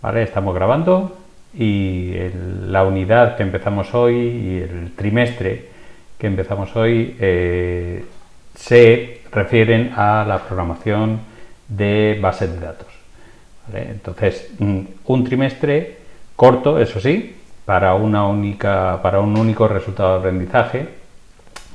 Vale, estamos grabando y la unidad que empezamos hoy y el trimestre que empezamos hoy se refieren a la programación de bases de datos. ¿Vale? Entonces, un trimestre corto, eso sí, para un único resultado de aprendizaje,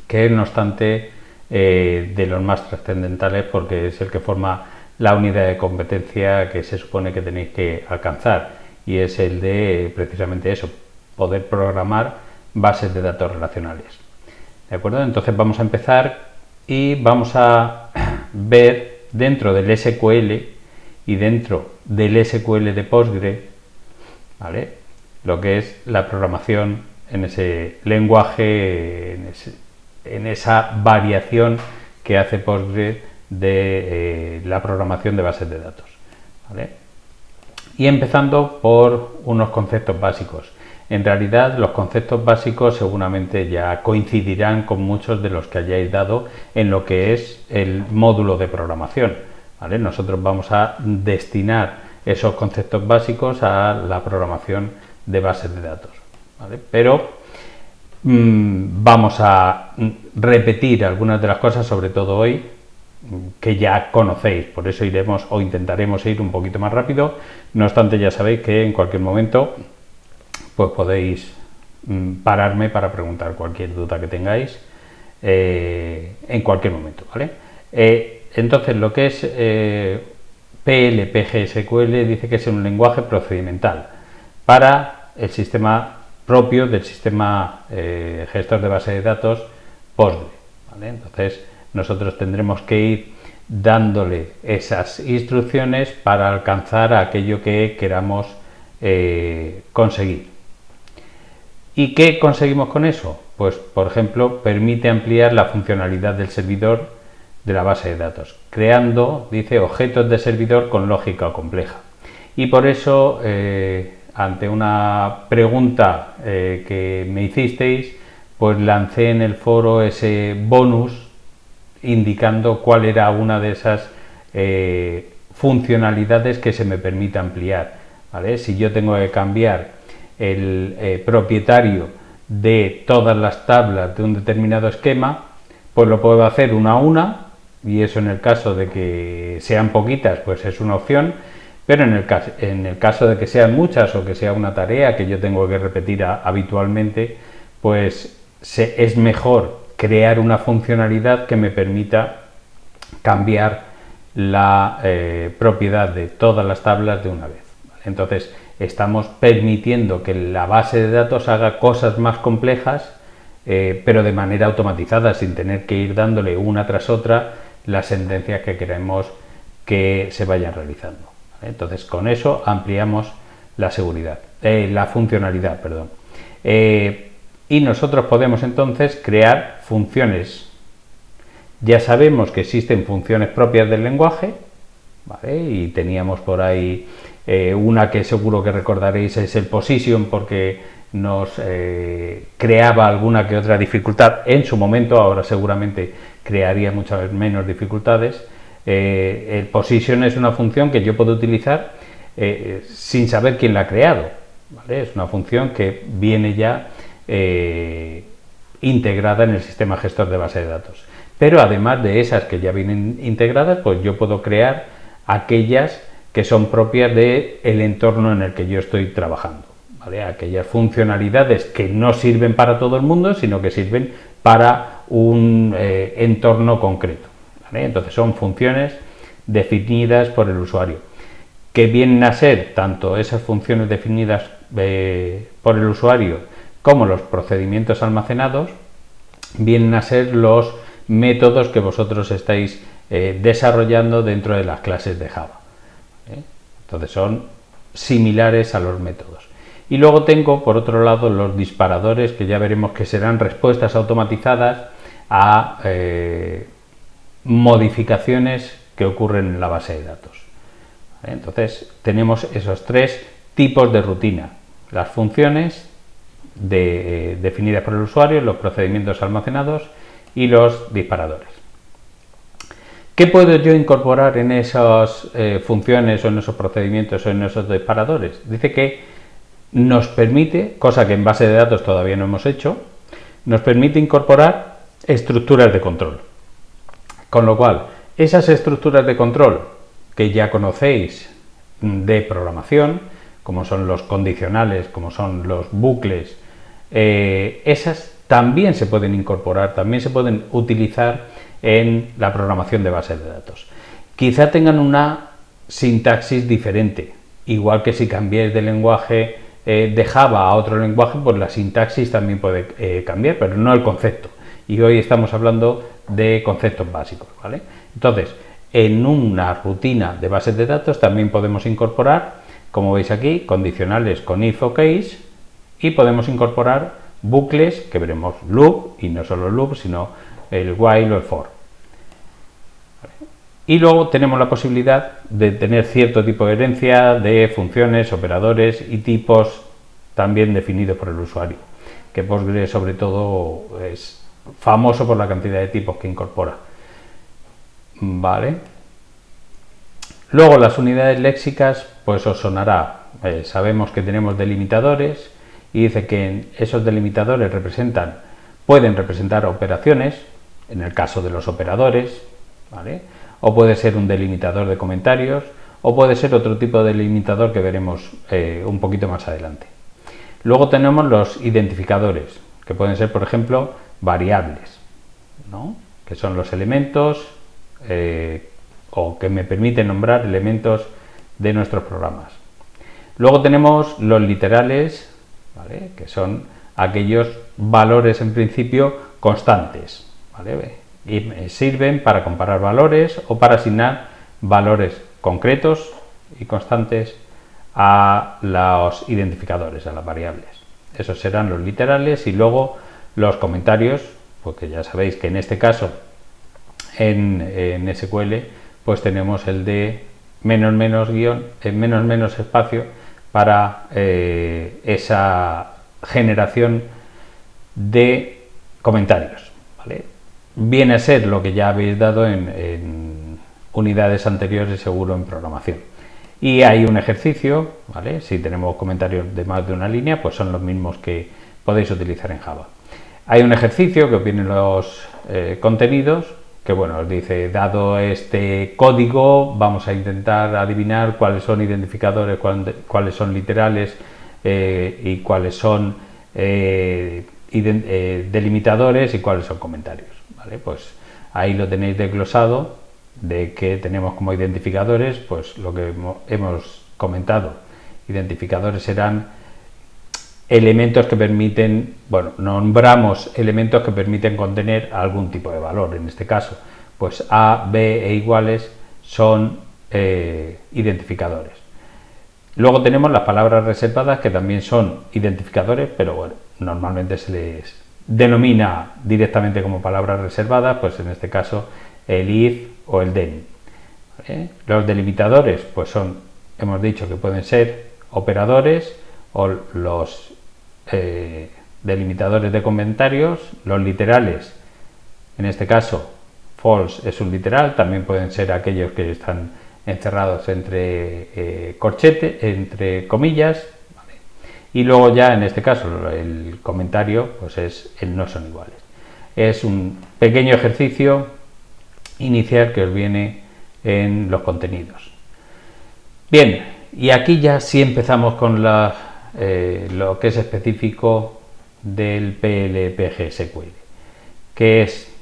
que no obstante de los más trascendentales porque es el que forma la unidad de competencia que se supone que tenéis que alcanzar, y es el de precisamente eso, poder programar bases de datos relacionales. ¿De acuerdo? Entonces vamos a empezar y vamos a ver dentro del SQL y dentro del SQL de Postgre, ¿vale?, lo que es la programación en ese lenguaje, en esa variación que hace Postgre de la programación de bases de datos. ¿Vale? Y empezando por unos conceptos básicos. En realidad los conceptos básicos seguramente ya coincidirán con muchos de los que hayáis dado en lo que es el módulo de programación. ¿Vale? Nosotros vamos a destinar esos conceptos básicos a la programación de bases de datos. ¿Vale? Pero vamos a repetir algunas de las cosas, sobre todo hoy, que ya conocéis, por eso iremos o intentaremos ir un poquito más rápido. No obstante, ya sabéis que en cualquier momento pues podéis pararme para preguntar cualquier duda que tengáis en cualquier momento, ¿vale? Entonces, lo que es PL/PG/SQL dice que es un lenguaje procedimental para el sistema propio del sistema gestor de base de datos Postgre, ¿vale? Entonces nosotros tendremos que ir dándole esas instrucciones para alcanzar aquello que queramos conseguir. ¿Y qué conseguimos con eso? Pues, por ejemplo, permite ampliar la funcionalidad del servidor de la base de datos, creando, dice, objetos de servidor con lógica compleja. Y por eso, ante una pregunta que me hicisteis, pues lancé en el foro ese bonus indicando cuál era una de esas funcionalidades que se me permite ampliar, ¿vale? Si yo tengo que cambiar el propietario de todas las tablas de un determinado esquema, pues lo puedo hacer una a una, y eso en el caso de que sean poquitas, pues es una opción. Pero en el caso de que sean muchas o que sea una tarea que yo tengo que repetir habitualmente, pues es mejor crear una funcionalidad que me permita cambiar la propiedad de todas las tablas de una vez. Entonces, estamos permitiendo que la base de datos haga cosas más complejas, pero de manera automatizada, sin tener que ir dándole una tras otra las sentencias que queremos que se vayan realizando. Entonces, con eso ampliamos la seguridad, la funcionalidad, perdón. Y nosotros podemos entonces crear funciones. Ya sabemos que existen funciones propias del lenguaje, ¿vale? Y teníamos por ahí una que seguro que recordaréis, es el position, porque nos creaba alguna que otra dificultad en su momento. Ahora seguramente crearía muchas menos dificultades. El position es una función que yo puedo utilizar sin saber quién la ha creado, ¿vale? Es una función que viene ya integrada en el sistema gestor de base de datos. Pero además de esas que ya vienen integradas, pues yo puedo crear aquellas que son propias del entorno en el que yo estoy trabajando, ¿vale? Aquellas funcionalidades que no sirven para todo el mundo, sino que sirven para un entorno concreto, ¿vale? Entonces son funciones definidas por el usuario, que vienen a ser tanto esas funciones definidas por el usuario como los procedimientos almacenados, vienen a ser los métodos que vosotros estáis desarrollando dentro de las clases de Java. Entonces son similares a los métodos. Y luego tengo, por otro lado, los disparadores, que ya veremos que serán respuestas automatizadas a modificaciones que ocurren en la base de datos. Entonces tenemos esos tres tipos de rutina: las funciones definidas por el usuario, los procedimientos almacenados y los disparadores. ¿Qué puedo yo incorporar en esas funciones o en esos procedimientos o en esos disparadores? Dice que nos permite, cosa que en base de datos todavía no hemos hecho, nos permite incorporar estructuras de control. Con lo cual, esas estructuras de control que ya conocéis de programación, como son los condicionales, como son los bucles, esas también se pueden incorporar, también se pueden utilizar en la programación de bases de datos. Quizá tengan una sintaxis diferente, igual que si cambiéis de lenguaje de Java a otro lenguaje, pues la sintaxis también puede cambiar, pero no el concepto. Y hoy estamos hablando de conceptos básicos, ¿vale? Entonces, en una rutina de bases de datos también podemos incorporar, como veis aquí, condicionales con if o case, y podemos incorporar bucles, que veremos loop, y no solo loop, sino el while o el for. Y luego tenemos la posibilidad de tener cierto tipo de herencia de funciones, operadores y tipos también definidos por el usuario, que Postgres sobre todo es famoso por la cantidad de tipos que incorpora. Vale. Luego las unidades léxicas, pues os sonará, sabemos que tenemos delimitadores y dice que esos delimitadores pueden representar operaciones, en el caso de los operadores, ¿vale? O puede ser un delimitador de comentarios, o puede ser otro tipo de delimitador que veremos un poquito más adelante. Luego tenemos los identificadores, que pueden ser, por ejemplo, variables, ¿no? Que son los elementos o que me permiten nombrar elementos de nuestros programas. Luego tenemos los literales, ¿vale? Que son aquellos valores en principio constantes, ¿vale? Y me sirven para comparar valores o para asignar valores concretos y constantes a los identificadores, a las variables. Esos serán los literales. Y luego los comentarios, porque ya sabéis que en este caso en SQL pues tenemos el de menos espacio para esa generación de comentarios, ¿vale? Viene a ser lo que ya habéis dado en unidades anteriores seguro en programación. Y hay un ejercicio, ¿vale? Si tenemos comentarios de más de una línea, pues son los mismos que podéis utilizar en Java. Hay un ejercicio que obtiene los contenidos, que bueno, os dice, dado este código, vamos a intentar adivinar cuáles son identificadores, cuáles son literales y cuáles son delimitadores y cuáles son comentarios, ¿vale? Pues ahí lo tenéis desglosado, de que tenemos como identificadores, pues lo que hemos comentado. Identificadores serán elementos que permiten, bueno, nombramos elementos que permiten contener algún tipo de valor. En este caso, pues A, B e iguales son identificadores. Luego tenemos las palabras reservadas, que también son identificadores, pero bueno, normalmente se les denomina directamente como palabras reservadas, pues en este caso el if o el then. Los delimitadores, pues hemos dicho que pueden ser operadores o los delimitadores de comentarios. Los literales, en este caso false es un literal, también pueden ser aquellos que están encerrados entre entre comillas, ¿vale? Y luego ya en este caso el comentario pues es el no son iguales. Es un pequeño ejercicio inicial que os viene en los contenidos. Bien, y aquí ya sí empezamos con lo que es específico del PLPG SQL, que es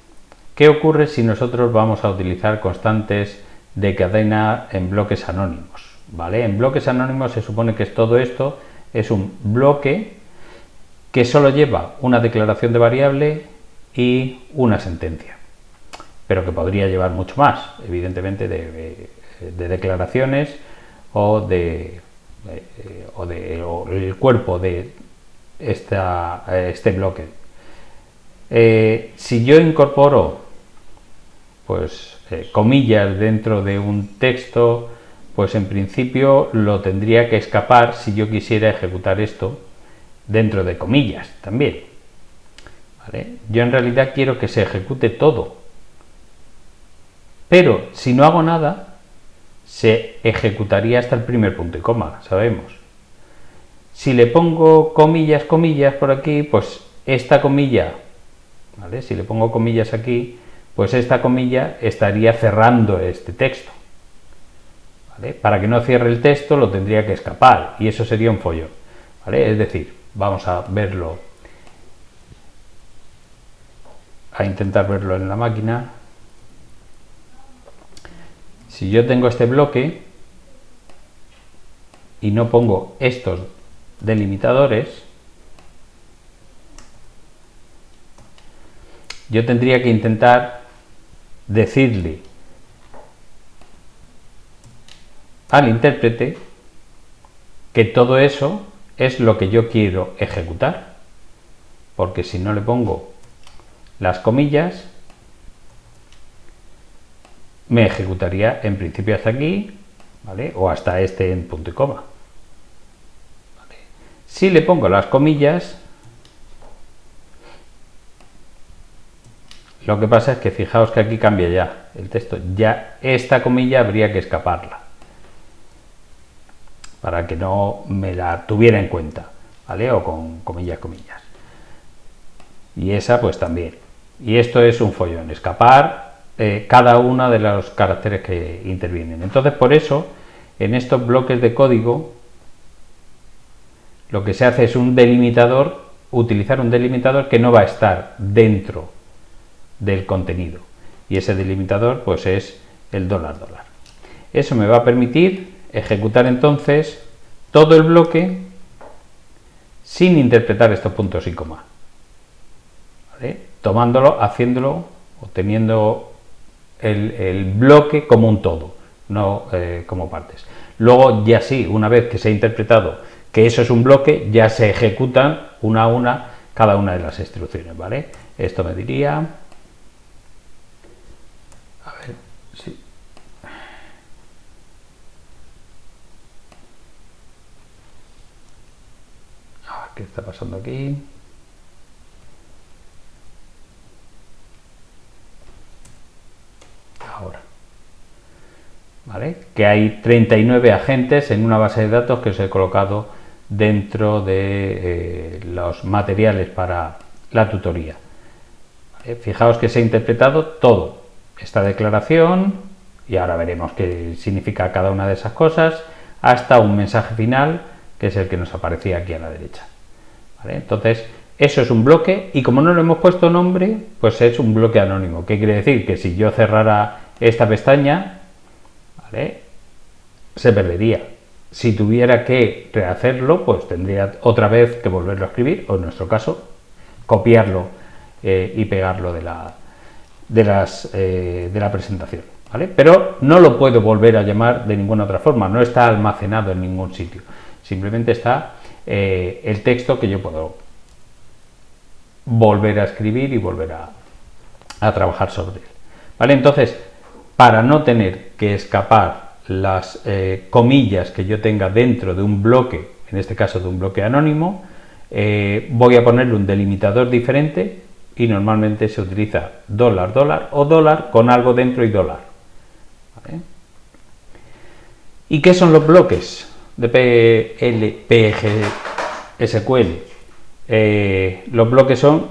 ¿qué ocurre si nosotros vamos a utilizar constantes de cadena en bloques anónimos? ¿Vale? En bloques anónimos se supone que todo esto es un bloque que solo lleva una declaración de variable y una sentencia, pero que podría llevar mucho más, evidentemente, de declaraciones o el cuerpo de este bloque. Si yo incorporo pues comillas dentro de un texto, pues en principio lo tendría que escapar si yo quisiera ejecutar esto dentro de comillas también, ¿vale? Yo en realidad quiero que se ejecute todo, Pero si no hago nada, se ejecutaría hasta el primer punto y coma, sabemos. Si le pongo comillas, comillas por aquí, pues esta comilla, ¿vale? Si le pongo comillas aquí, pues esta comilla estaría cerrando este texto, ¿vale? Para que no cierre el texto lo tendría que escapar y eso sería un follón, ¿vale? Es decir, vamos a verlo, a intentar verlo en la máquina. Si yo tengo este bloque y no pongo estos delimitadores, yo tendría que intentar decirle al intérprete que todo eso es lo que yo quiero ejecutar, porque si no le pongo las comillas me ejecutaría en principio hasta aquí, ¿vale? O hasta este en punto y coma, ¿vale? Si le pongo las comillas, lo que pasa es que fijaos que aquí cambia ya el texto, ya esta comilla habría que escaparla para que no me la tuviera en cuenta, ¿vale? O con comillas, comillas. Y esa pues también. Y esto es un follón, escapar cada uno de los caracteres que intervienen. Entonces, por eso, en estos bloques de código, lo que se hace es un delimitador, utilizar un delimitador que no va a estar dentro del contenido. Y ese delimitador, pues es el $. Eso me va a permitir ejecutar entonces todo el bloque sin interpretar estos puntos y coma, ¿vale? Tomándolo, haciéndolo, obteniendo el bloque como un todo, no como partes. Luego ya sí, una vez que se ha interpretado que eso es un bloque, ya se ejecutan una a una cada una de las instrucciones, ¿vale? Esto me diría, a ver, sí. ¿Qué está pasando aquí? Ahora, ¿vale? Que hay 39 agentes en una base de datos que os he colocado dentro de los materiales para la tutoría, ¿vale? Fijaos que se ha interpretado todo, esta declaración, y ahora veremos qué significa cada una de esas cosas, hasta un mensaje final, que es el que nos aparecía aquí a la derecha, ¿vale? Entonces, eso es un bloque y como no le hemos puesto nombre, pues es un bloque anónimo. ¿Qué quiere decir? Que si yo cerrara esta pestaña, ¿vale?, se perdería. Si tuviera que rehacerlo, pues tendría otra vez que volverlo a escribir, o en nuestro caso, copiarlo y pegarlo de la presentación, ¿vale? Pero no lo puedo volver a llamar de ninguna otra forma, no está almacenado en ningún sitio. Simplemente está el texto que yo puedo volver a escribir y volver a trabajar sobre él, ¿vale? Entonces, para no tener que escapar las comillas que yo tenga dentro de un bloque, en este caso de un bloque anónimo, voy a ponerle un delimitador diferente y normalmente se utiliza $, o dólar con algo dentro y dólar, ¿vale? ¿Y qué son los bloques de PGSQL? Los bloques son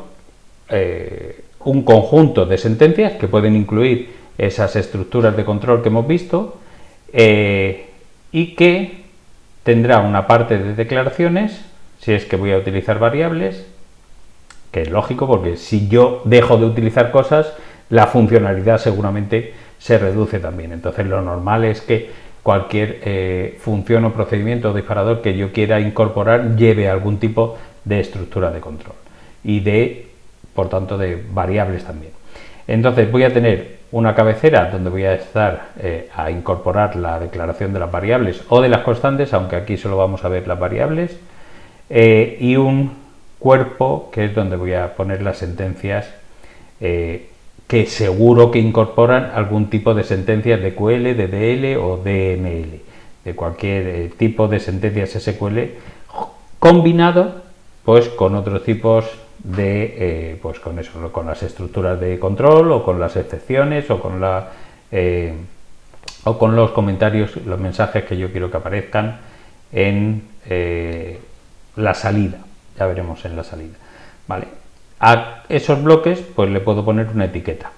un conjunto de sentencias que pueden incluir esas estructuras de control que hemos visto y que tendrá una parte de declaraciones, si es que voy a utilizar variables, que es lógico porque si yo dejo de utilizar cosas, la funcionalidad seguramente se reduce también. Entonces lo normal es que cualquier función o procedimiento o disparador que yo quiera incorporar lleve algún tipo de estructura de control y por tanto, de variables también. Entonces voy a tener una cabecera donde voy a estar a incorporar la declaración de las variables o de las constantes, aunque aquí solo vamos a ver las variables, y un cuerpo que es donde voy a poner las sentencias que seguro que incorporan algún tipo de sentencias de QL, de DL o DML, de cualquier tipo de sentencias SQL combinado pues con otros tipos de pues con eso, con las estructuras de control o con las excepciones o con o con los comentarios, los mensajes que yo quiero que aparezcan en la salida. Ya veremos en la salida. Vale. A esos bloques pues le puedo poner una etiqueta.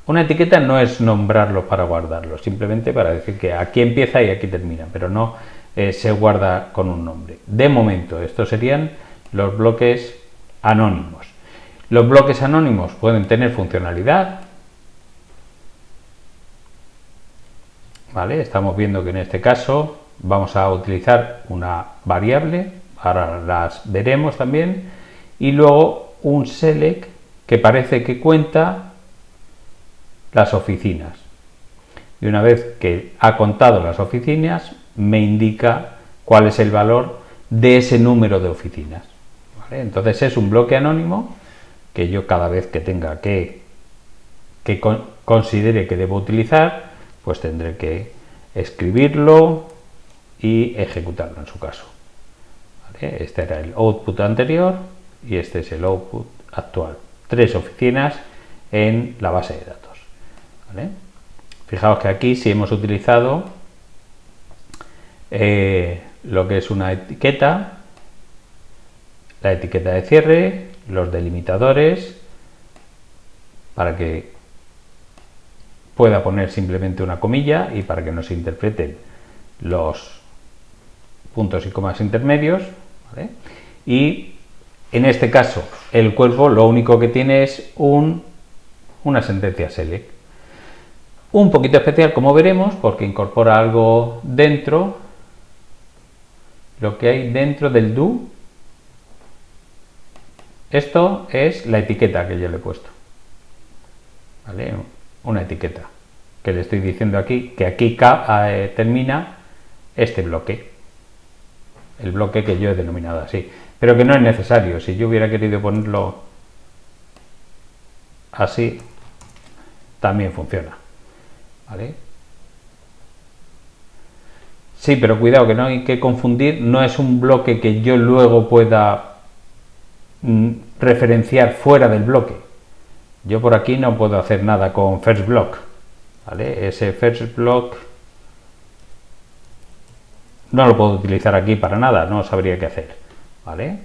Una etiqueta no es nombrarlos para guardarlos, simplemente para decir que aquí empieza y aquí termina, pero no se guarda con un nombre. De momento, estos serían los bloques anónimos. Los bloques anónimos pueden tener funcionalidad. Vale, estamos viendo que en este caso vamos a utilizar una variable, ahora las veremos también, y luego un select que parece que cuenta las oficinas, y una vez que ha contado las oficinas me indica cuál es el valor de ese número de oficinas. ¿Vale? Entonces es un bloque anónimo que yo cada vez que tenga que considere que debo utilizar, pues tendré que escribirlo y ejecutarlo en su caso. ¿Vale? Este era el output anterior y este es el output actual. 3 oficinas en la base de datos. ¿Vale? Fijaos que aquí sí hemos utilizado lo que es una etiqueta, la etiqueta de cierre, los delimitadores, para que pueda poner simplemente una comilla y para que no se interpreten los puntos y comas intermedios. ¿Vale? Y en este caso el cuerpo lo único que tiene es una sentencia select. Un poquito especial, como veremos, porque incorpora algo dentro, lo que hay dentro del do. Esto es la etiqueta que yo le he puesto. ¿Vale? Una etiqueta que le estoy diciendo aquí, que aquí termina este bloque, el bloque que yo he denominado así, pero que no es necesario. Si yo hubiera querido ponerlo así, también funciona. ¿Vale? Sí, pero cuidado, que no hay que confundir, no es un bloque que yo luego pueda referenciar fuera del bloque. Yo por aquí no puedo hacer nada con first block. ¿Vale? Ese first block no lo puedo utilizar aquí para nada, no sabría qué hacer. ¿Vale?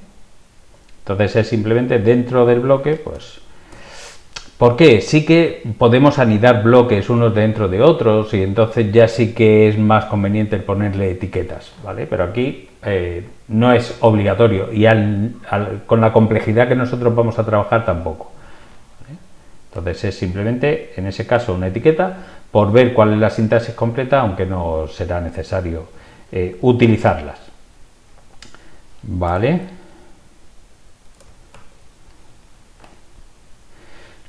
Entonces es simplemente dentro del bloque, pues... ¿Por qué? Sí que podemos anidar bloques unos dentro de otros y entonces ya sí que es más conveniente ponerle etiquetas, ¿vale? Pero aquí no es obligatorio y con la complejidad que nosotros vamos a trabajar tampoco. ¿Vale? Entonces es simplemente, en ese caso, una etiqueta por ver cuál es la sintaxis completa, aunque no será necesario utilizarlas. ¿Vale?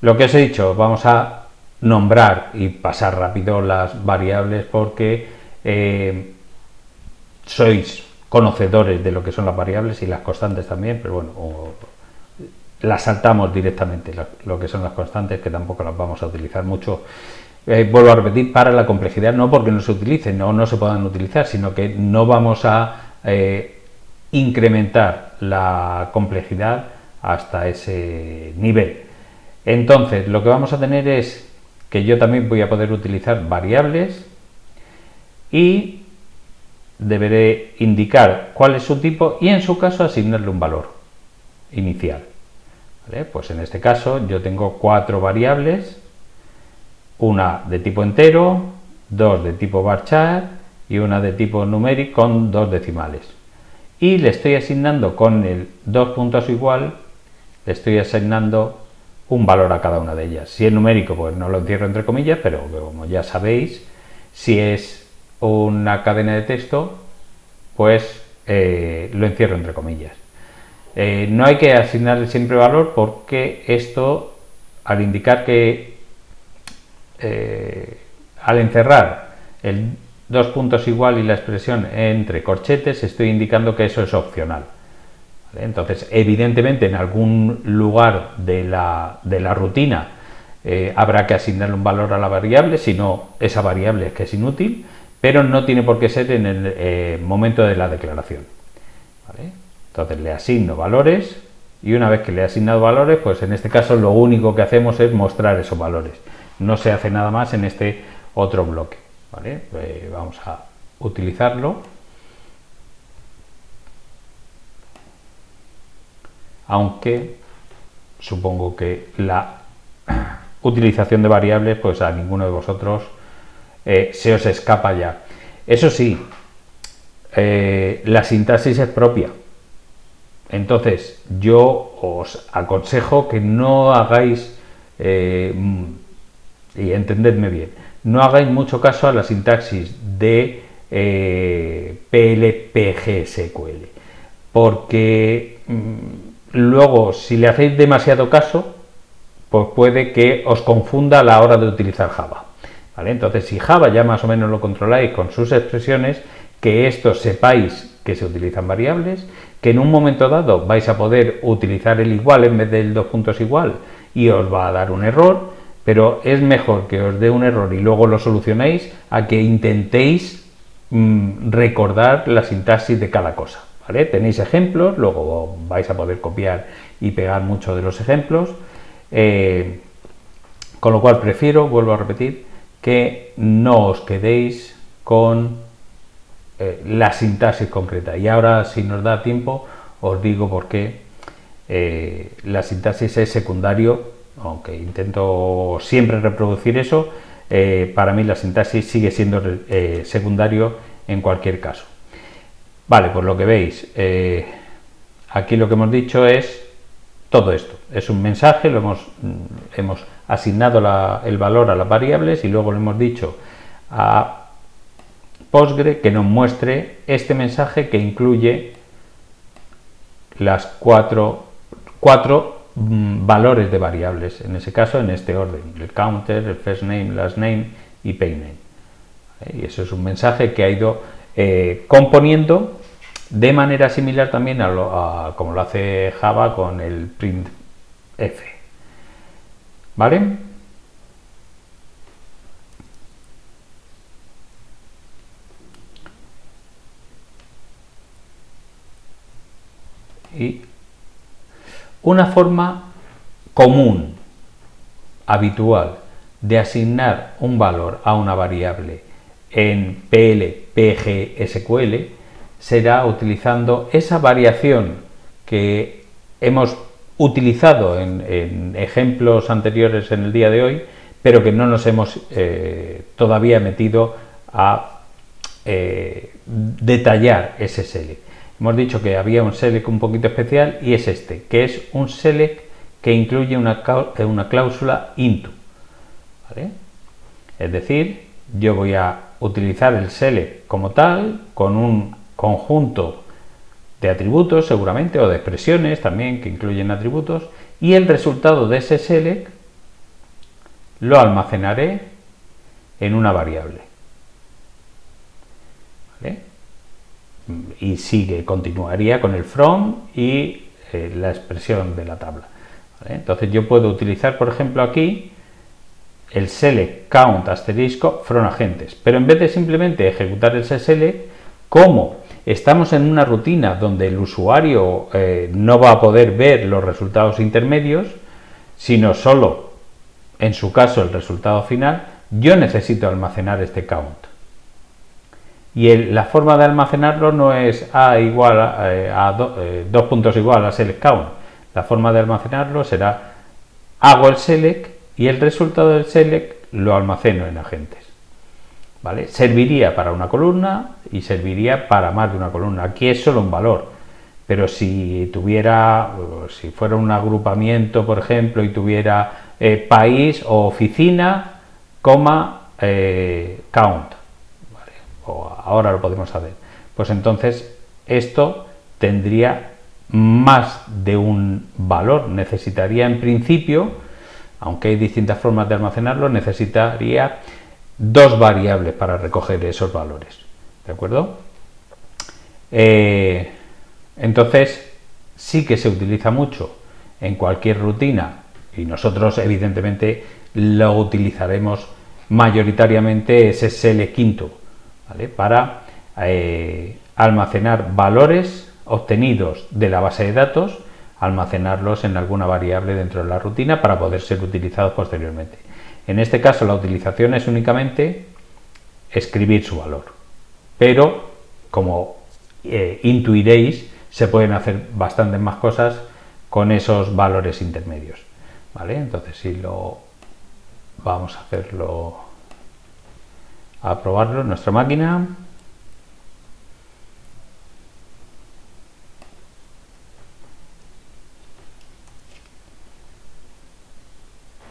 Lo que os he dicho, vamos a nombrar y pasar rápido las variables porque sois conocedores de lo que son las variables y las constantes también, pero bueno, las saltamos directamente, lo que son las constantes, que tampoco las vamos a utilizar mucho. Vuelvo a repetir, para la complejidad, no porque no se utilicen o no se puedan utilizar, sino que no vamos a incrementar la complejidad hasta ese nivel. Entonces, lo que vamos a tener es que yo también voy a poder utilizar variables y deberé indicar cuál es su tipo y en su caso asignarle un valor inicial. ¿Vale? Pues en este caso yo tengo 4 variables, una de tipo entero, 2 de tipo varchar y una de tipo numérico con 2 decimales. Y le estoy asignando con el 2 puntos igual, le estoy asignando un valor a cada una de ellas. Si es numérico, pues no lo encierro entre comillas, pero como ya sabéis, si es una cadena de texto, pues lo encierro entre comillas. No hay que asignarle siempre valor porque esto, al indicar que al encerrar el 2 puntos igual y la expresión entre corchetes, estoy indicando que eso es opcional. ¿Vale? Entonces, evidentemente, en algún lugar de la rutina habrá que asignarle un valor a la variable, si no, esa variable es que es inútil, pero no tiene por qué ser en el momento de la declaración. ¿Vale? Entonces, le asigno valores y una vez que le he asignado valores, pues en este caso lo único que hacemos es mostrar esos valores. No se hace nada más en este otro bloque, ¿vale? Vamos a utilizarlo, aunque supongo que la utilización de variables pues a ninguno de vosotros se os escapa ya. Eso sí, la sintaxis es propia, entonces yo os aconsejo que no hagáis, y entendedme bien, no hagáis mucho caso a la sintaxis de PL/PG/SQL, porque luego si le hacéis demasiado caso, pues puede que os confunda a la hora de utilizar Java, ¿vale? Entonces, si Java ya más o menos lo controláis con sus expresiones, que esto sepáis que se utilizan variables, que en un momento dado vais a poder utilizar el igual en vez del 2 puntos igual y os va a dar un error, pero es mejor que os dé un error y luego lo solucionéis a que intentéis recordar la sintaxis de cada cosa, ¿vale? Tenéis ejemplos, luego vais a poder copiar y pegar muchos de los ejemplos, con lo cual prefiero, vuelvo a repetir, que no os quedéis con la sintaxis concreta. Y ahora, si nos da tiempo, os digo por qué la sintaxis es secundario, aunque intento siempre reproducir eso. Para mí la sintaxis sigue siendo secundario en cualquier caso. Vale, pues lo que veis, aquí lo que hemos dicho es todo esto. Es un mensaje, hemos asignado el valor a las variables y luego le hemos dicho a Postgre que nos muestre este mensaje que incluye las cuatro valores de variables, en ese caso en este orden: el counter, el first name, last name y payname. Y eso es un mensaje que ha ido componiendo de manera similar también a como lo hace Java con el printf, ¿vale? Y una forma común, habitual, de asignar un valor a una variable en PL/PG/SQL será utilizando esa variación que hemos utilizado en ejemplos anteriores en el día de hoy, pero que no nos hemos todavía metido a detallar ese select. Hemos dicho que había un select un poquito especial y es este, que es un select que incluye una cláusula into, ¿vale? Es decir, yo voy a utilizar el select como tal, con un conjunto de atributos seguramente, o de expresiones también que incluyen atributos, y el resultado de ese select lo almacenaré en una variable, ¿vale? Y continuaría con el from y la expresión de la tabla, ¿vale? Entonces yo puedo utilizar, por ejemplo, aquí el select count asterisco from agentes, pero en vez de simplemente ejecutar ese select, como estamos en una rutina donde el usuario no va a poder ver los resultados intermedios, sino solo, en su caso, el resultado final, yo necesito almacenar este count. Y la forma de almacenarlo no es a igual a 2 puntos igual a select count. La forma de almacenarlo será: hago el select y el resultado del select lo almaceno en agentes, ¿vale? Serviría para una columna y serviría para más de una columna. Aquí es solo un valor, pero si fuera un agrupamiento, por ejemplo, y tuviera país o oficina, coma, count, ¿vale? O ahora lo podemos saber. Pues entonces esto tendría más de un valor. Necesitaría, en principio, aunque hay distintas formas de almacenarlo, necesitaría 2 variables para recoger esos valores, ¿de acuerdo? Entonces sí que se utiliza mucho en cualquier rutina, y nosotros evidentemente lo utilizaremos mayoritariamente, ese select quinto, ¿vale? Para almacenar valores obtenidos de la base de datos, almacenarlos en alguna variable dentro de la rutina para poder ser utilizados posteriormente. En este caso la utilización es únicamente escribir su valor, pero como intuiréis, se pueden hacer bastantes más cosas con esos valores intermedios, ¿vale? Entonces, si lo vamos a hacerlo, a probarlo en nuestra máquina.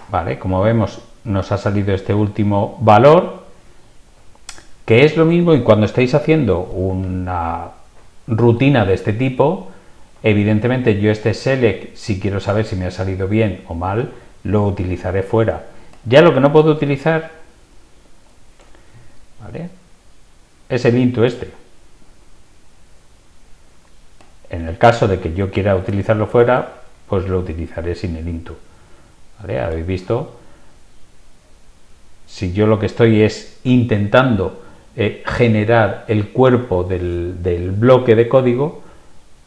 Vale, como vemos, nos ha salido este último valor, que es lo mismo, y cuando estáis haciendo una rutina de este tipo, evidentemente yo este select, si quiero saber si me ha salido bien o mal, lo utilizaré fuera. Ya lo que no puedo utilizar, ¿vale?, es el into este. En el caso de que yo quiera utilizarlo fuera, pues lo utilizaré sin el into. ¿Vale? Habéis visto, si yo lo que estoy es intentando generar el cuerpo del bloque de código,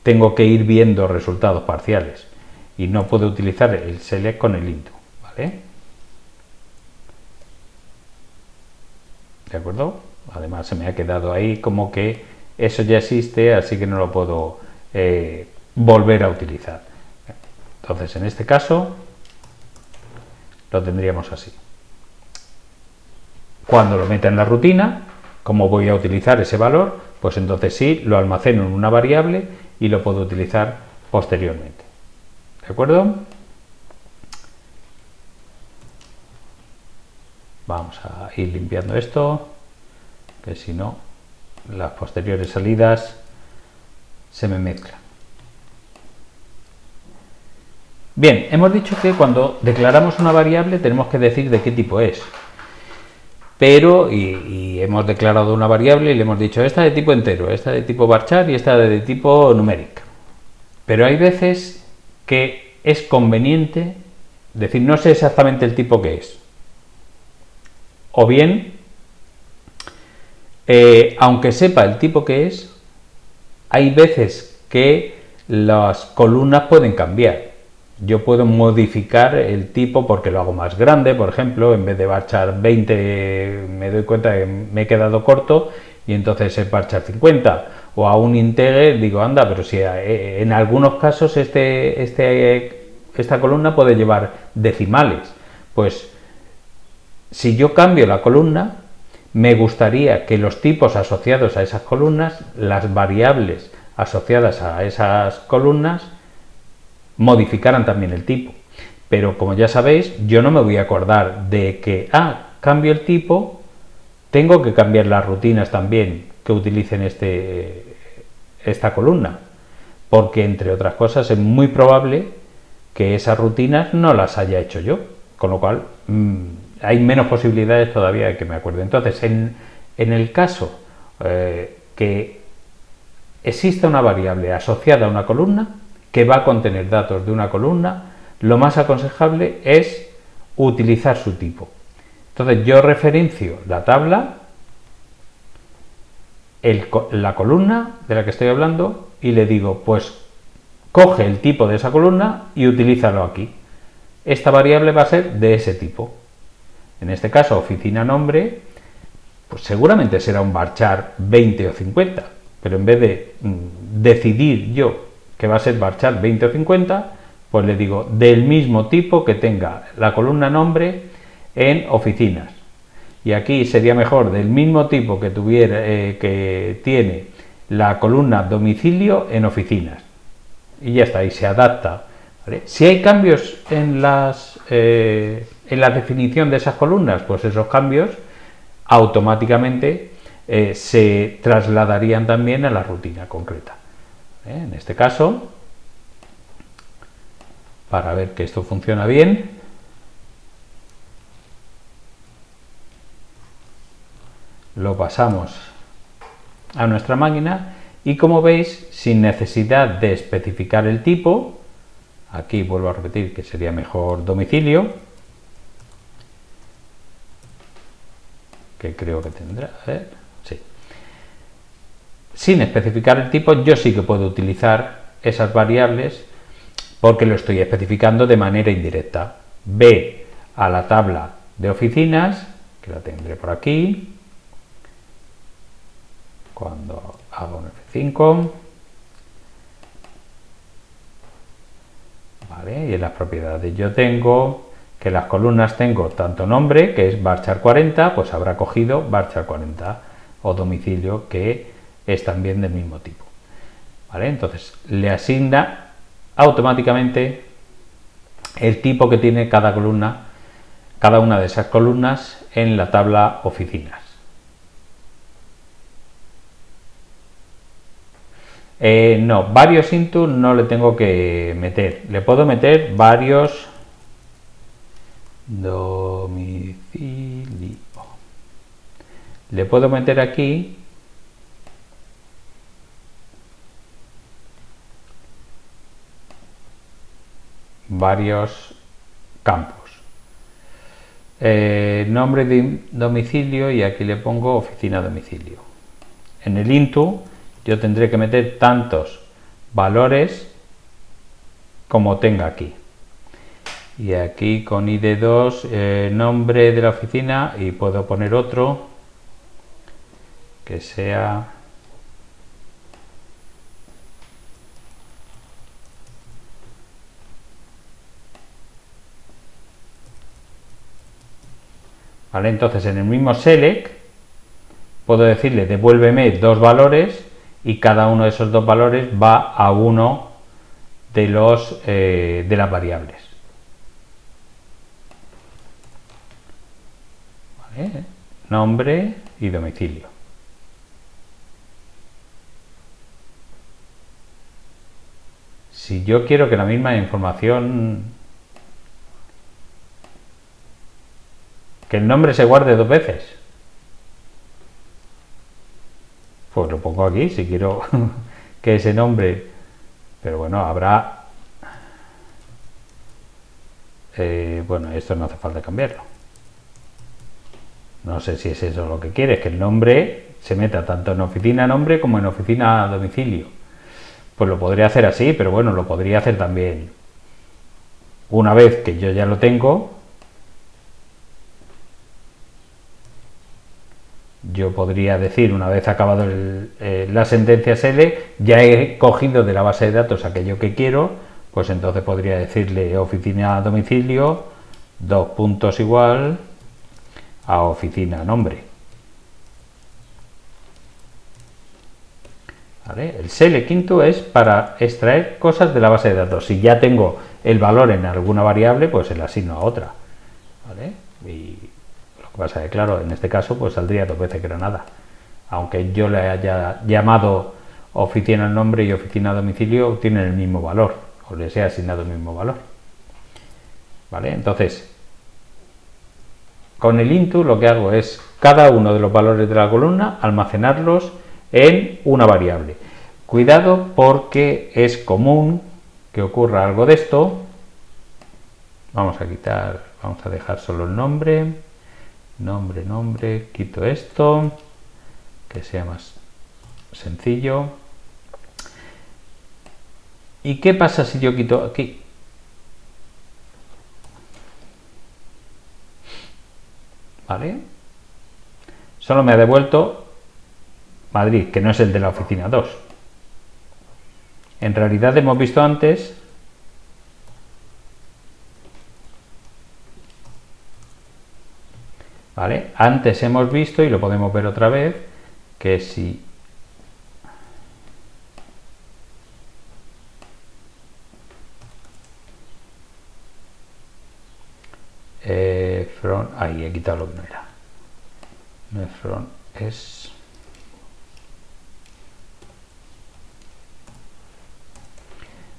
tengo que ir viendo resultados parciales y no puedo utilizar el select con el into, ¿vale? ¿De acuerdo? Además se me ha quedado ahí como que eso ya existe, así que no lo puedo volver a utilizar. Entonces, en este caso lo tendríamos así. Cuando lo meta en la rutina, como voy a utilizar ese valor, pues entonces sí, lo almaceno en una variable y lo puedo utilizar posteriormente. ¿De acuerdo? Vamos a ir limpiando esto, que si no, las posteriores salidas se me mezclan. Bien, hemos dicho que cuando declaramos una variable tenemos que decir de qué tipo es. Pero, y hemos declarado una variable y le hemos dicho esta de tipo entero, esta de tipo varchar y esta de tipo numeric. Pero hay veces que es conveniente decir, no sé exactamente el tipo que es. O bien, aunque sepa el tipo que es, hay veces que las columnas pueden cambiar. Yo puedo modificar el tipo porque lo hago más grande, por ejemplo, en vez de varchar 20 me doy cuenta que me he quedado corto y entonces es varchar 50, o a un integer digo, anda, pero si en algunos casos esta columna puede llevar decimales, pues si yo cambio la columna, me gustaría que los tipos asociados a esas columnas, las variables asociadas a esas columnas, modificaran también el tipo. Pero como ya sabéis, yo no me voy a acordar de que, cambio el tipo, tengo que cambiar las rutinas también que utilicen esta columna, porque entre otras cosas es muy probable que esas rutinas no las haya hecho yo, con lo cual hay menos posibilidades todavía de que me acuerde. Entonces, en el caso que exista una variable asociada a una columna que va a contener datos de una columna, lo más aconsejable es utilizar su tipo. Entonces yo referencio la tabla, la columna de la que estoy hablando, y le digo, pues coge el tipo de esa columna y utilízalo aquí. Esta variable va a ser de ese tipo. En este caso, oficina nombre, pues seguramente será un varchar 20 o 50, pero en vez de decidir yo que va a ser varchar 20 o 50, pues le digo del mismo tipo que tenga la columna nombre en oficinas. Y aquí sería mejor del mismo tipo que tiene la columna domicilio en oficinas. Y ya está, y se adapta, ¿vale? Si hay cambios en la definición de esas columnas, pues esos cambios automáticamente se trasladarían también a la rutina concreta. En este caso, para ver que esto funciona bien, lo pasamos a nuestra máquina y, como veis, sin necesidad de especificar el tipo, aquí vuelvo a repetir que sería mejor domicilio, que creo que tendrá, a ver, sí. Sin especificar el tipo, yo sí que puedo utilizar esas variables porque lo estoy especificando de manera indirecta. Ve a la tabla de oficinas, que la tendré por aquí, cuando haga un F5, ¿vale? Y en las propiedades yo tengo que las columnas tengo tanto nombre, que es varchar 40, pues habrá cogido varchar 40, o domicilio, que es también del mismo tipo, ¿vale? Entonces le asigna automáticamente el tipo que tiene cada columna, cada una de esas columnas en la tabla oficinas. No, varios into no le tengo que meter, le puedo meter varios domicilio, le puedo meter aquí varios campos, nombre de domicilio, y aquí le pongo oficina domicilio. En el into yo tendré que meter tantos valores como tenga aquí, y aquí con id2 nombre de la oficina, y puedo poner otro que sea ¿vale? Entonces en el mismo select puedo decirle devuélveme dos valores, y cada uno de esos dos valores va a uno de los de las variables, ¿vale? Nombre y domicilio. Si yo quiero que la misma información, que el nombre se guarde dos veces, pues lo pongo aquí, si quiero que ese nombre, pero bueno, habrá bueno, esto no hace falta cambiarlo. No sé si es eso lo que quieres, que el nombre se meta tanto en oficina nombre como en oficina domicilio. Pues lo podría hacer así, pero bueno, lo podría hacer también una vez que yo ya lo tengo. Yo podría decir, una vez acabado la sentencia SL, ya he cogido de la base de datos aquello que quiero, pues entonces podría decirle oficina domicilio, dos puntos igual a oficina nombre. ¿Vale? El select quinto es para extraer cosas de la base de datos. Si ya tengo el valor en alguna variable, pues se la asigno a otra, ¿vale? Y lo que pasa es que, claro, en este caso pues saldría dos veces Granada, aunque yo le haya llamado oficina nombre y oficina domicilio, tienen el mismo valor, o les he asignado el mismo valor, ¿vale? Entonces con el into lo que hago es cada uno de los valores de la columna almacenarlos en una variable. Cuidado, porque es común que ocurra algo de esto. Vamos a quitar, vamos a dejar solo el nombre, quito esto, que sea más sencillo. ¿Y qué pasa si yo quito aquí? ¿Vale? Solo me ha devuelto Madrid, que no es el de la oficina 2. En realidad hemos visto antes ¿vale? Antes hemos visto, y lo podemos ver otra vez, que si from, ahí he quitado lo que no era, no es from, es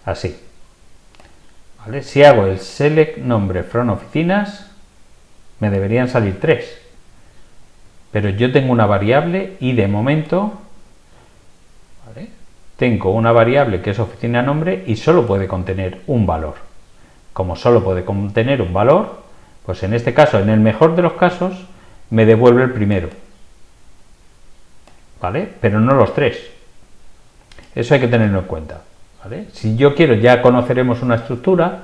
así, ¿vale? Si hago el select nombre from oficinas, me deberían salir 3, pero yo tengo una variable y de momento, ¿vale?, tengo una variable que es oficina nombre y solo puede contener un valor. Como solo puede contener un valor, pues en este caso, en el mejor de los casos, me devuelve el primero, ¿vale? Pero no los 3. Eso hay que tenerlo en cuenta, ¿vale? Si yo quiero, ya conoceremos una estructura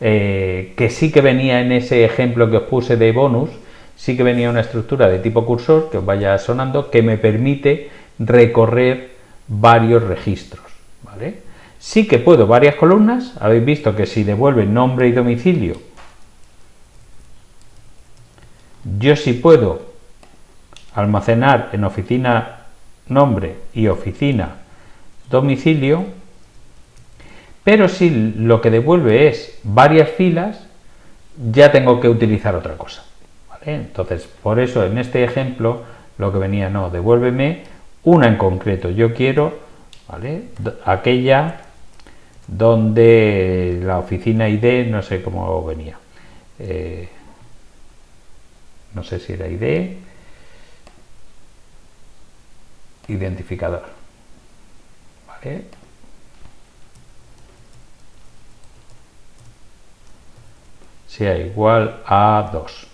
que sí que venía en ese ejemplo que os puse de bonus, sí que venía una estructura de tipo cursor, que os vaya sonando, que me permite recorrer varios registros, ¿vale? Sí que puedo varias columnas, habéis visto que si devuelve nombre y domicilio, yo sí puedo almacenar en oficina nombre y oficina domicilio, pero si lo que devuelve es varias filas, ya tengo que utilizar otra cosa, ¿vale? Entonces, por eso en este ejemplo lo que venía, no, devuélveme una en concreto, yo quiero, ¿vale?, aquella donde la oficina ID, no sé cómo venía, no sé si era ID, identificador, ¿vale? Sea igual a 2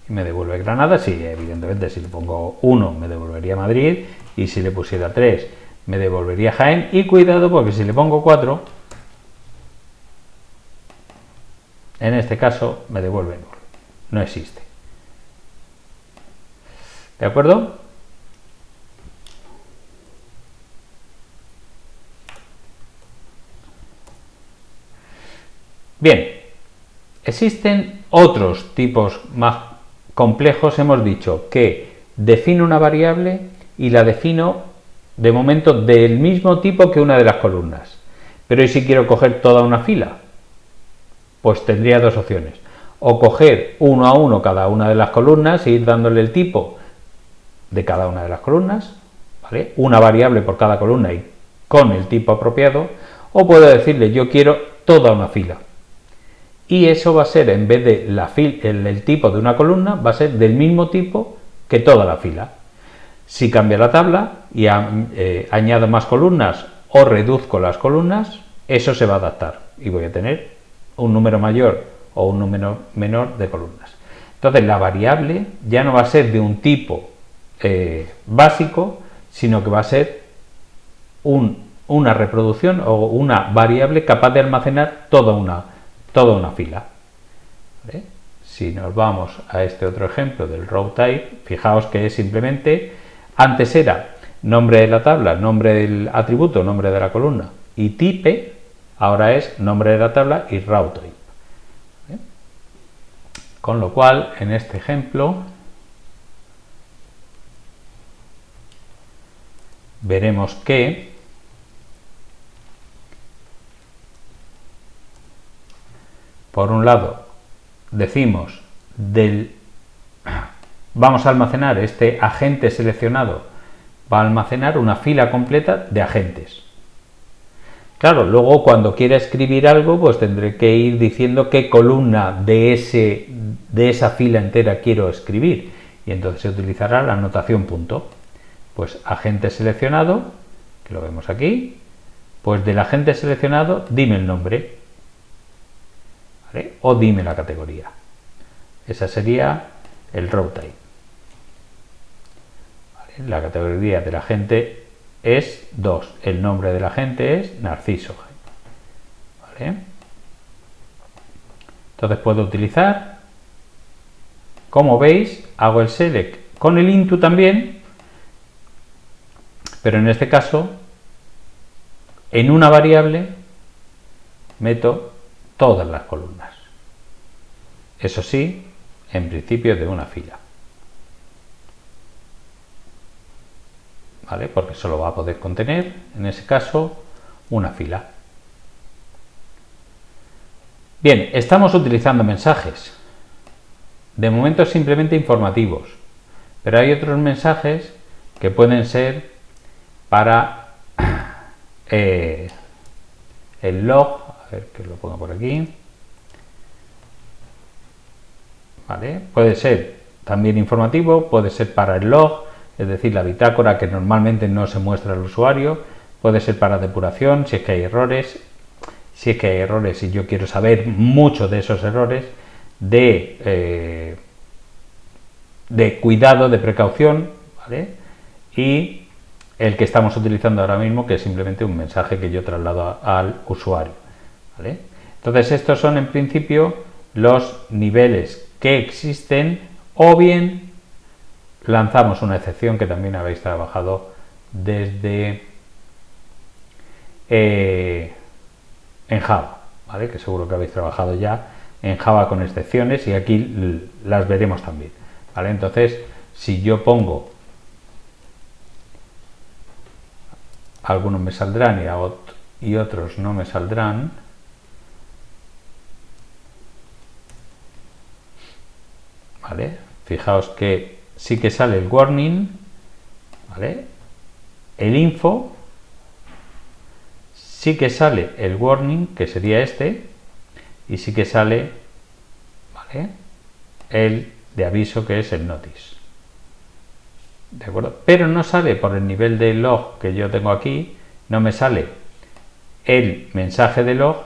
y me devuelve Granada. Sí, evidentemente si le pongo 1 me devolvería Madrid, y si le pusiera 3 me devolvería Jaén, y cuidado porque si le pongo 4, en este caso me devuelve nulo, no existe. ¿De acuerdo? Bien, existen otros tipos más complejos. Hemos dicho que defino una variable y la defino de momento del mismo tipo que una de las columnas. Pero ¿y si quiero coger toda una fila? Pues tendría dos opciones: o coger uno a uno cada una de las columnas e ir dándole el tipo de cada una de las columnas, ¿vale?, una variable por cada columna y con el tipo apropiado, o puedo decirle yo quiero toda una fila. Y eso va a ser, en vez de el tipo de una columna, va a ser del mismo tipo que toda la fila. Si cambio la tabla y añado más columnas o reduzco las columnas, eso se va a adaptar y voy a tener un número mayor o un número menor de columnas. Entonces la variable ya no va a ser de un tipo básico, sino que va a ser una reproducción o una variable capaz de almacenar toda una fila, ¿vale? Si nos vamos a este otro ejemplo del row type, fijaos que es simplemente, antes era nombre de la tabla, nombre del atributo, nombre de la columna y type, ahora es nombre de la tabla y row type, ¿vale? Con lo cual, en este ejemplo veremos que por un lado decimos vamos a almacenar este agente seleccionado, va a almacenar una fila completa de agentes. Claro, luego cuando quiera escribir algo, pues tendré que ir diciendo qué columna de esa fila entera quiero escribir, y entonces se utilizará la notación punto. Pues agente seleccionado, que lo vemos aquí, pues del agente seleccionado dime el nombre, ¿vale?, o dime la categoría. Esa sería el row type, ¿vale? La categoría del agente es 2, el nombre del agente es Narciso, ¿vale? Entonces puedo utilizar, como veis, hago el select con el into también, pero en este caso en una variable meto todas las columnas, eso sí, en principio de una fila, ¿vale?, porque solo va a poder contener en ese caso una fila. Bien, estamos utilizando mensajes, de momento simplemente informativos, pero hay otros mensajes que pueden ser para el log, a ver que lo pongo por aquí, ¿vale? Puede ser también informativo, puede ser para el log, es decir, la bitácora que normalmente no se muestra al usuario, puede ser para depuración, si es que hay errores, y yo quiero saber mucho de esos errores, de cuidado, de precaución, ¿vale? Y el que estamos utilizando ahora mismo, que es simplemente un mensaje que yo traslado al usuario, ¿vale? Entonces estos son en principio los niveles que existen, o bien lanzamos una excepción que también habéis trabajado desde en Java, ¿vale? Que seguro que habéis trabajado ya en Java con excepciones y aquí las veremos también, ¿vale? Entonces, si yo pongo, algunos me saldrán y otros no me saldrán, ¿vale? Fijaos que sí que sale el warning, ¿vale? El info, sí que sale el warning, que sería este, y sí que sale, ¿vale?, el de aviso, que es el notice, ¿de acuerdo? Pero no sale por el nivel de log que yo tengo aquí, no me sale el mensaje de log,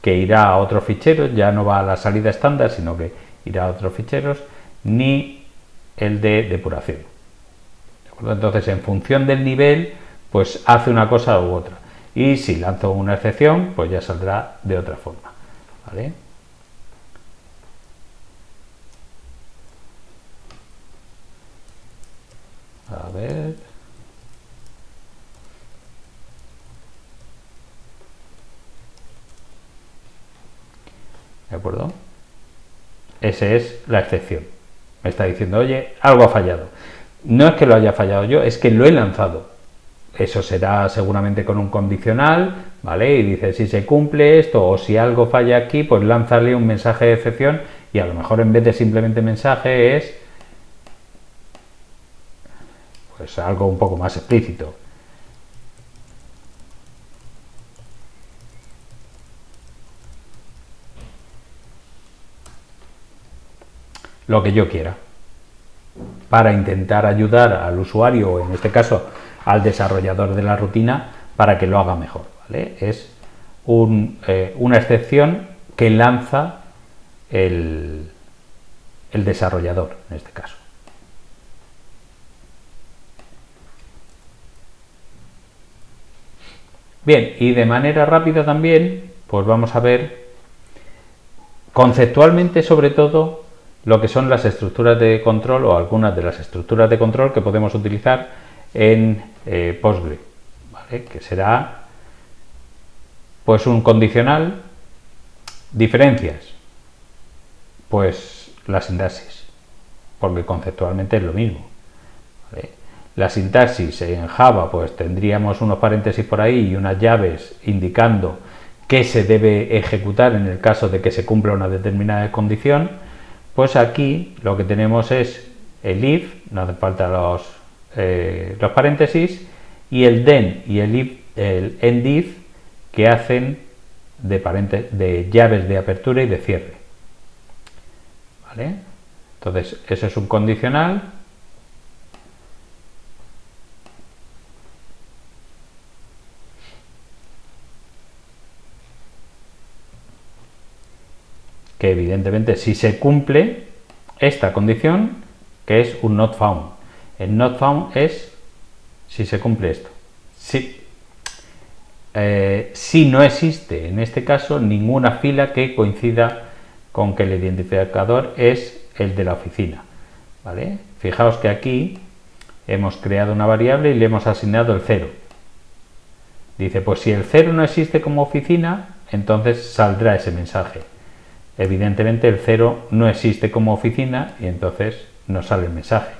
que irá a otros ficheros, ya no va a la salida estándar, sino que irá a otros ficheros, ni el de depuración, ¿de acuerdo? Entonces, en función del nivel, pues hace una cosa u otra, y si lanzo una excepción, pues ya saldrá de otra forma, ¿vale? A ver. ¿De acuerdo? Esa es la excepción. Me está diciendo, oye, algo ha fallado. No es que lo haya fallado yo, es que lo he lanzado. Eso será seguramente con un condicional, ¿vale? Y dice, si se cumple esto o si algo falla aquí, pues lánzale un mensaje de excepción, y a lo mejor en vez de simplemente mensaje es pues algo un poco más explícito. Lo que yo quiera, para intentar ayudar al usuario, o en este caso al desarrollador de la rutina, para que lo haga mejor, ¿vale? Es una excepción que lanza el desarrollador, en este caso. Bien, y de manera rápida también, pues vamos a ver conceptualmente, sobre todo, lo que son las estructuras de control, o algunas de las estructuras de control que podemos utilizar en Postgre, ¿vale? Que será pues un condicional. Diferencias, pues la sintaxis, porque conceptualmente es lo mismo, ¿vale? La sintaxis en Java, pues tendríamos unos paréntesis por ahí y unas llaves indicando qué se debe ejecutar en el caso de que se cumpla una determinada condición. Pues aquí lo que tenemos es el if, no hace falta los paréntesis, y el then y el end if, que hacen de llaves de apertura y de cierre, ¿vale? Entonces, eso es un condicional. Que evidentemente, si se cumple esta condición, que es un not found. El not found es si se cumple esto. Si no existe, en este caso, ninguna fila que coincida con que el identificador es el de la oficina, ¿vale? Fijaos que aquí hemos creado una variable y le hemos asignado el 0. Dice, pues si el 0 no existe como oficina, entonces saldrá ese mensaje. Evidentemente el 0 no existe como oficina y entonces no sale el mensaje.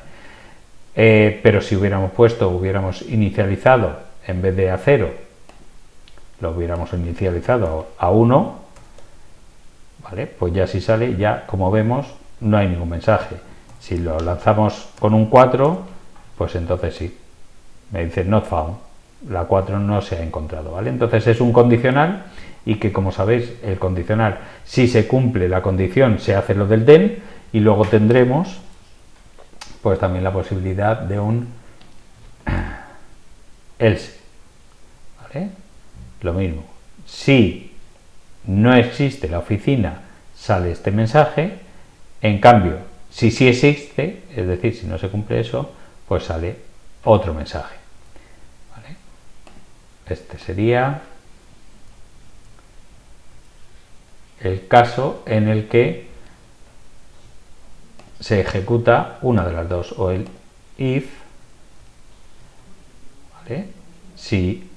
Pero si hubiéramos inicializado, en vez de a 0, lo hubiéramos inicializado a 1, ¿vale? Pues ya si sale, ya como vemos, no hay ningún mensaje. Si lo lanzamos con un 4, pues entonces sí, me dice not found, la 4 no se ha encontrado, ¿vale? Entonces es un condicional, y que, como sabéis, el condicional, si se cumple la condición, se hace lo del then, y luego tendremos pues también la posibilidad de un else, ¿vale? Lo mismo, si no existe la oficina, sale este mensaje. En cambio, si sí existe, es decir, si no se cumple eso, pues sale otro mensaje, ¿vale? Este sería el caso en el que se ejecuta una de las dos, o el if, ¿vale? Si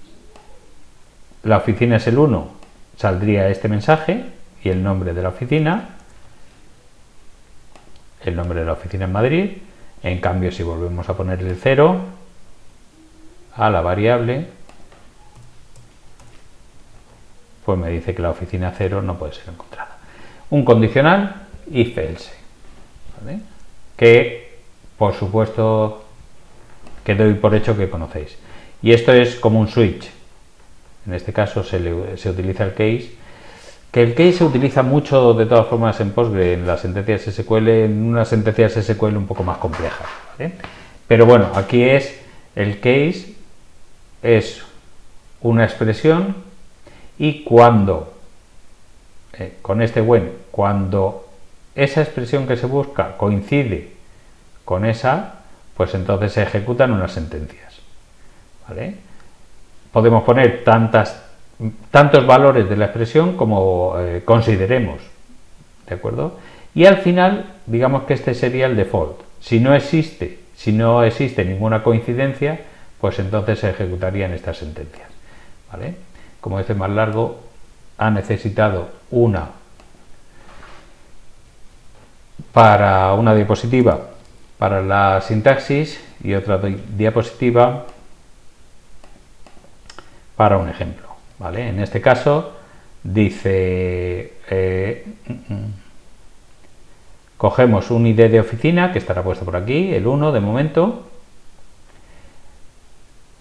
la oficina es el 1, saldría este mensaje y el nombre de la oficina, el nombre de la oficina en Madrid. En cambio, si volvemos a ponerle el 0 a la variable, pues me dice que la oficina 0 no puede ser encontrada. Un condicional if else, ¿vale? Que por supuesto que doy por hecho que conocéis. Y esto es como un switch. En este caso se utiliza el case, que el case se utiliza mucho de todas formas en Postgre, en las sentencias SQL, en unas sentencias SQL un poco más complejas, ¿vale? Pero bueno, aquí es el case, es una expresión, y cuando con este when, cuando esa expresión que se busca coincide con esa, pues entonces se ejecutan unas sentencias, ¿vale? Podemos poner tantos valores de la expresión como consideremos, ¿de acuerdo? Y al final, digamos que este sería el default. Si no existe ninguna coincidencia, pues entonces se ejecutarían estas sentencias, ¿vale? Como es más largo, ha necesitado una para una diapositiva para la sintaxis y otra diapositiva para un ejemplo, ¿vale? En este caso dice cogemos un ID de oficina que estará puesto por aquí, el 1 de momento,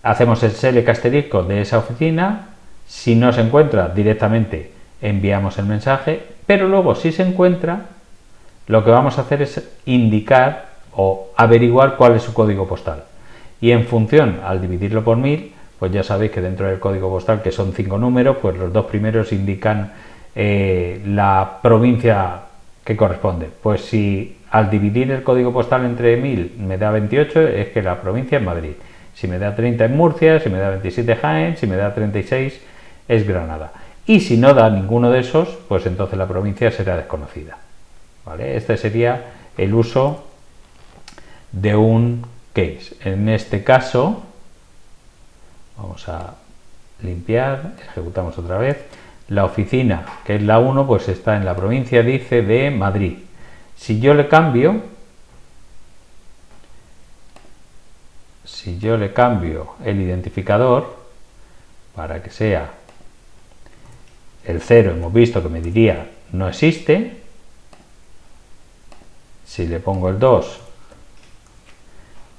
hacemos el select asterisco de esa oficina. Si no se encuentra, directamente enviamos el mensaje, pero luego si se encuentra, lo que vamos a hacer es indicar o averiguar cuál es su código postal. Y en función, al dividirlo por 1000, pues ya sabéis que dentro del código postal, que son 5 números, pues los dos primeros indican la provincia que corresponde. Pues si al dividir el código postal entre 1000 me da 28, es que la provincia es Madrid. Si me da 30 es Murcia, si me da 27 Jaén, si me da 36 es Granada. Y si no da ninguno de esos, pues entonces la provincia será desconocida, ¿vale? Este sería el uso de un case. En este caso, vamos a limpiar, ejecutamos otra vez. La oficina, que es la 1, pues está en la provincia, dice, de Madrid. Si yo le cambio el identificador para que sea el 0, hemos visto que me diría no existe. Si le pongo el 2,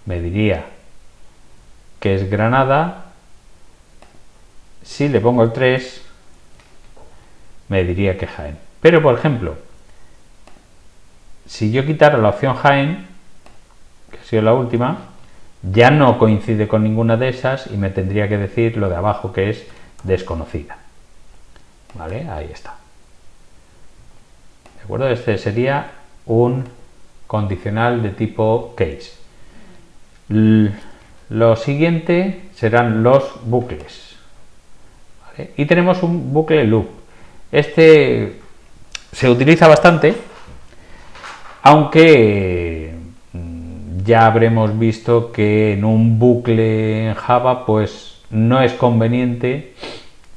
me diría que es Granada. Si le pongo el 3, me diría que Jaén. Pero por ejemplo, si yo quitara la opción Jaén, que ha sido la última, ya no coincide con ninguna de esas y me tendría que decir lo de abajo, que es desconocida, ¿vale? Ahí está, ¿de acuerdo? Este sería un condicional de tipo case. Lo siguiente serán los bucles, ¿vale? Y tenemos un bucle loop. Este se utiliza bastante, aunque ya habremos visto que en un bucle en Java pues no es conveniente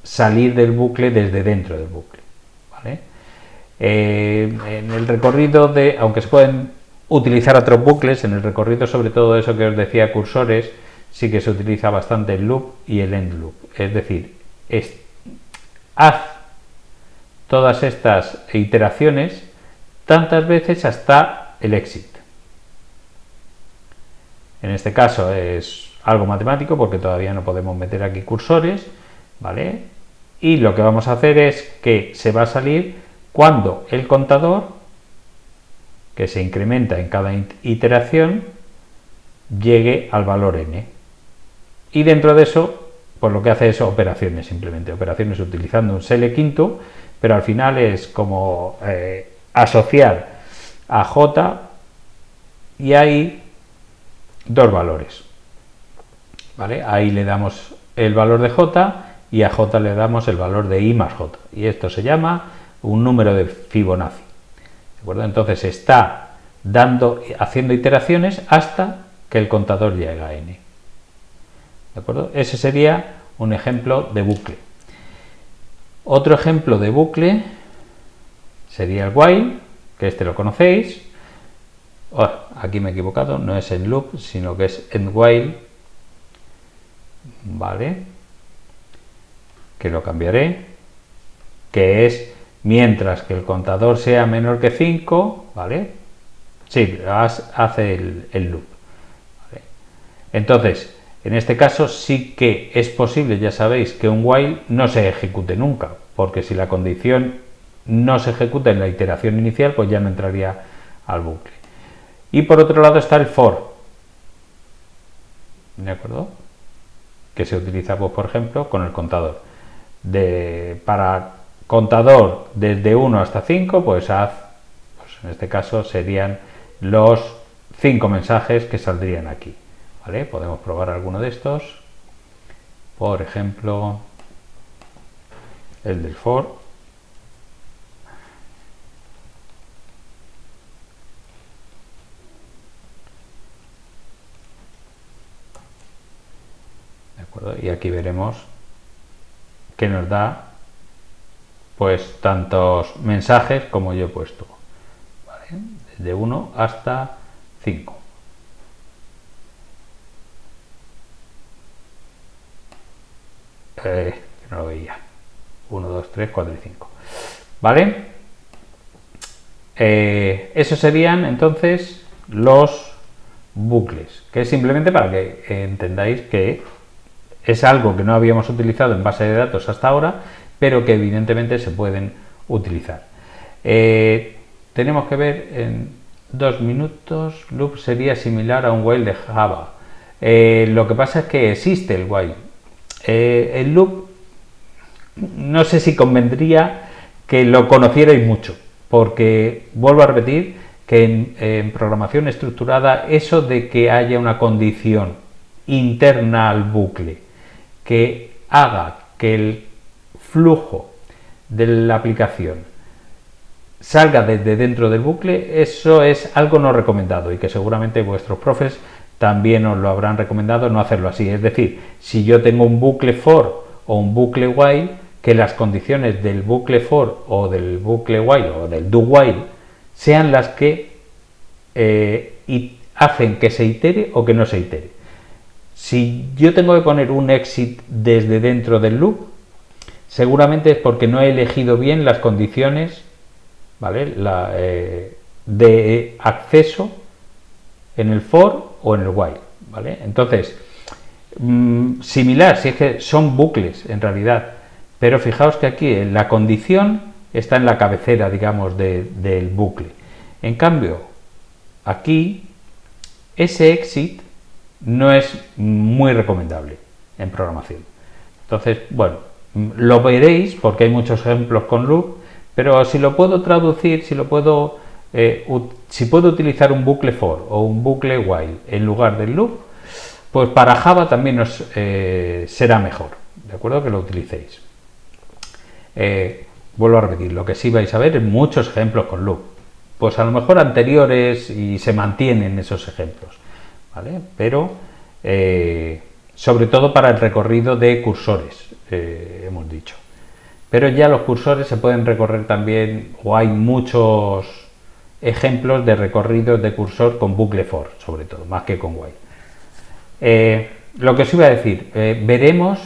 salir del bucle desde dentro del bucle, ¿vale? En el recorrido aunque se pueden utilizar otros bucles, en el recorrido sobre todo eso que os decía, cursores, sí que se utiliza bastante el loop y el end loop. Es decir, haz todas estas iteraciones tantas veces hasta el exit. En este caso es algo matemático porque todavía no podemos meter aquí cursores, ¿vale? Y lo que vamos a hacer es que se va a salir cuando el contador, que se incrementa en cada iteración, llegue al valor n. Y dentro de eso, pues lo que hace es operaciones, simplemente operaciones utilizando un select into, pero al final es como asociar a j y ahí dos valores, ¿vale? Ahí le damos el valor de j y a j le damos el valor de i más j, y esto se llama un número de Fibonacci. ¿De acuerdo? Entonces está haciendo iteraciones hasta que el contador llega a n. ¿De acuerdo? Ese sería un ejemplo de bucle. Otro ejemplo de bucle sería el while, que este lo conocéis. Oh, aquí me he equivocado, no es en loop, sino que es en while. Vale, que lo cambiaré, que es mientras que el contador sea menor que 5, ¿vale? Sí, hace el loop. ¿Vale? Entonces, en este caso sí que es posible, ya sabéis, que un while no se ejecute nunca, porque si la condición no se ejecuta en la iteración inicial, pues ya no entraría al bucle. Y por otro lado está el for, ¿de acuerdo? Que se utiliza, pues, por ejemplo, con el contador. Para contador desde 1 hasta 5, pues haz, pues en este caso serían los 5 mensajes que saldrían aquí. ¿Vale? Podemos probar alguno de estos. Por ejemplo, el del for. ¿De acuerdo? Y aquí veremos que nos da pues tantos mensajes como yo he puesto. ¿Vale? Desde 1 hasta 5. Que no lo veía. 1, 2, 3, 4 y 5. ¿Vale? Esos serían entonces los bucles, que es simplemente para que entendáis que es algo que no habíamos utilizado en base de datos hasta ahora, pero que evidentemente se pueden utilizar. Tenemos que ver en 2 minutos. Loop sería similar a un while de Java. Lo que pasa es que existe el while. El loop, no sé si convendría que lo conocierais mucho, porque vuelvo a repetir que en programación estructurada, eso de que haya una condición interna al bucle que haga que el flujo de la aplicación salga desde dentro del bucle, eso es algo no recomendado y que seguramente vuestros profes también os lo habrán recomendado no hacerlo así. Es decir, si yo tengo un bucle for o un bucle while, que las condiciones del bucle for o del bucle while o del do while sean las que hacen que se itere o que no se itere. Si yo tengo que poner un exit desde dentro del loop, seguramente es porque no he elegido bien las condiciones, ¿vale? De acceso en el for o en el while, ¿vale? Entonces, similar, si es que son bucles en realidad, pero fijaos que aquí la condición está en la cabecera, digamos, del bucle. En cambio, aquí ese exit no es muy recomendable en programación. Entonces, bueno, lo veréis porque hay muchos ejemplos con loop, pero si lo puedo traducir, si puedo utilizar un bucle for o un bucle while en lugar del loop, pues para Java también os será mejor, ¿de acuerdo? Que lo utilicéis. Vuelvo a repetir, lo que sí vais a ver es muchos ejemplos con loop, pues a lo mejor anteriores y se mantienen esos ejemplos, ¿vale? Pero sobre todo para el recorrido de cursores, hemos dicho. Pero ya los cursores se pueden recorrer también, o hay muchos ejemplos de recorridos de cursor con bucle for, sobre todo, más que con while. Lo que os iba a decir, veremos,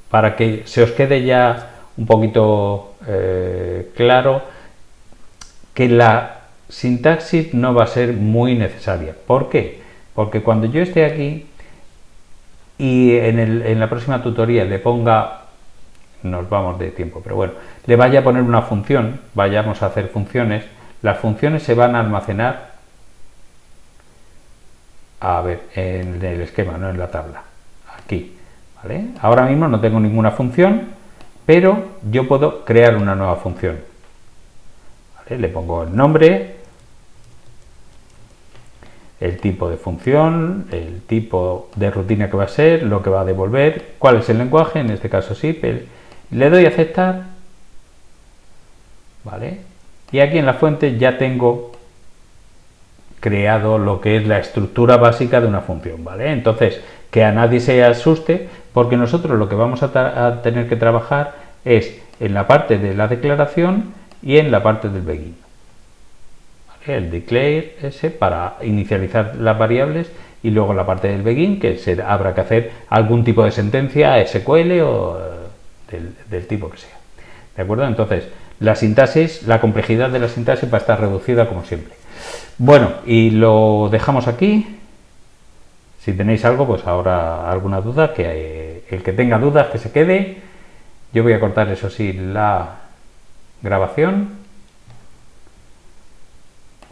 para que se os quede ya un poquito claro, que la sintaxis no va a ser muy necesaria. ¿Por qué? Porque cuando yo esté aquí y en la próxima tutoría le ponga, nos vamos de tiempo, pero bueno, le vaya a poner una función, vayamos a hacer funciones, las funciones se van a almacenar, a ver, en el esquema, no en la tabla, aquí, ¿vale? Ahora mismo no tengo ninguna función, pero yo puedo crear una nueva función, ¿vale? Le pongo el nombre, el tipo de función, el tipo de rutina que va a ser, lo que va a devolver, cuál es el lenguaje, en este caso sí, le doy a aceptar ¿vale? Y aquí en la fuente ya tengo creado lo que es la estructura básica de una función, ¿vale? Entonces, que a nadie se asuste, porque nosotros lo que vamos a tener que trabajar es en la parte de la declaración y en la parte del begin. ¿Vale? El declare ese para inicializar las variables y luego la parte del begin, que habrá que hacer algún tipo de sentencia SQL o del tipo que sea. ¿De acuerdo? Entonces, la sintaxis, la complejidad de la sintaxis va a estar reducida como siempre. Bueno, y lo dejamos aquí. Si tenéis algo, pues ahora alguna duda, que el que tenga dudas que se quede. Yo voy a cortar, eso sí, la grabación